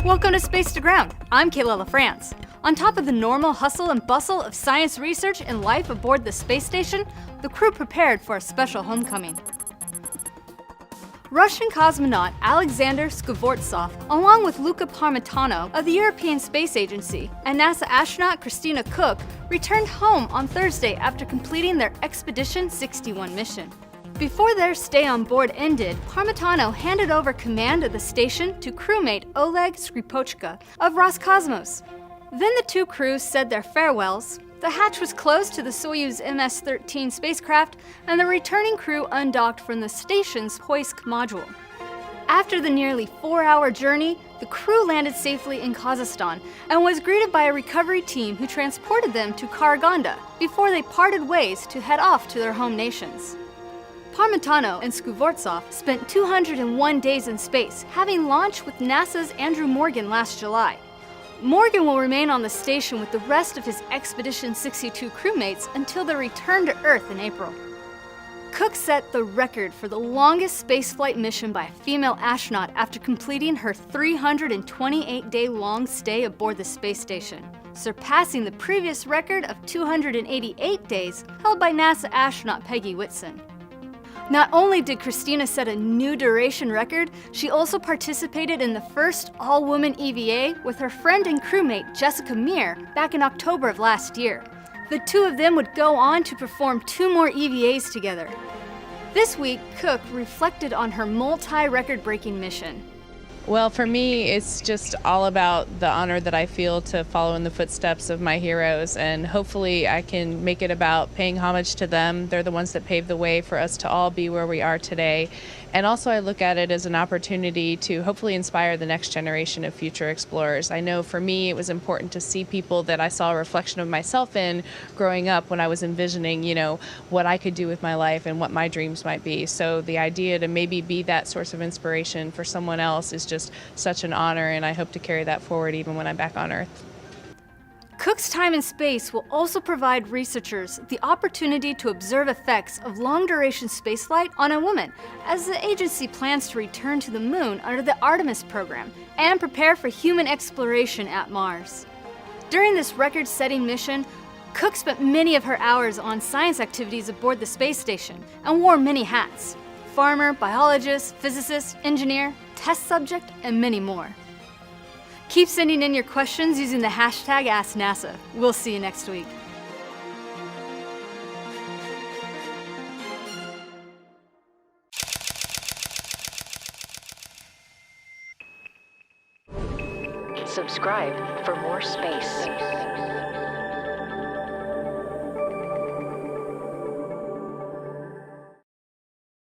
Welcome to Space to Ground. I'm Kayla LaFrance. On top of the normal hustle and bustle of science research and life aboard the space station, the crew prepared for a special homecoming. Russian cosmonaut Alexander Skvortsov, along with Luca Parmitano of the European Space Agency, and NASA astronaut Christina Koch, returned home on Thursday after completing their Expedition 61 mission. Before their stay on board ended, Parmitano handed over command of the station to crewmate Oleg Skripochka of Roscosmos. Then the two crews said their farewells. The hatch was closed to the Soyuz MS-13 spacecraft, and the returning crew undocked from the station's Poisk module. After the nearly 4-hour journey, the crew landed safely in Kazakhstan and was greeted by a recovery team who transported them to Karaganda before they parted ways to head off to their home nations. Parmitano and Skvortsov spent 201 days in space, having launched with NASA's Andrew Morgan last July. Morgan will remain on the station with the rest of his Expedition 62 crewmates until their return to Earth in April. Koch set the record for the longest spaceflight mission by a female astronaut after completing her 328-day-long stay aboard the space station, surpassing the previous record of 288 days held by NASA astronaut Peggy Whitson. Not only did Christina set a new duration record, she also participated in the first all-woman EVA with her friend and crewmate Jessica Meir back in October of last year. The two of them would go on to perform 2 more EVAs together. This week, Koch reflected on her multi-record-breaking mission. Well, for me, it's just all about the honor that I feel to follow in the footsteps of my heroes, and hopefully I can make it about paying homage to them. They're the ones that paved the way for us to all be where we are today. And also I look at it as an opportunity to hopefully inspire the next generation of future explorers. I know for me it was important to see people that I saw a reflection of myself in growing up when I was envisioning, what I could do with my life and what my dreams might be. So the idea to maybe be that source of inspiration for someone else is just such an honor, and I hope to carry that forward even when I'm back on Earth. Koch's time in space will also provide researchers the opportunity to observe effects of long-duration spaceflight on a woman, as the agency plans to return to the moon under the Artemis program and prepare for human exploration at Mars. During this record-setting mission, Koch spent many of her hours on science activities aboard the space station and wore many hats: farmer, biologist, physicist, engineer, test subject, and many more. Keep sending in your questions using the hashtag AskNASA. We'll see you next week. Subscribe for more space.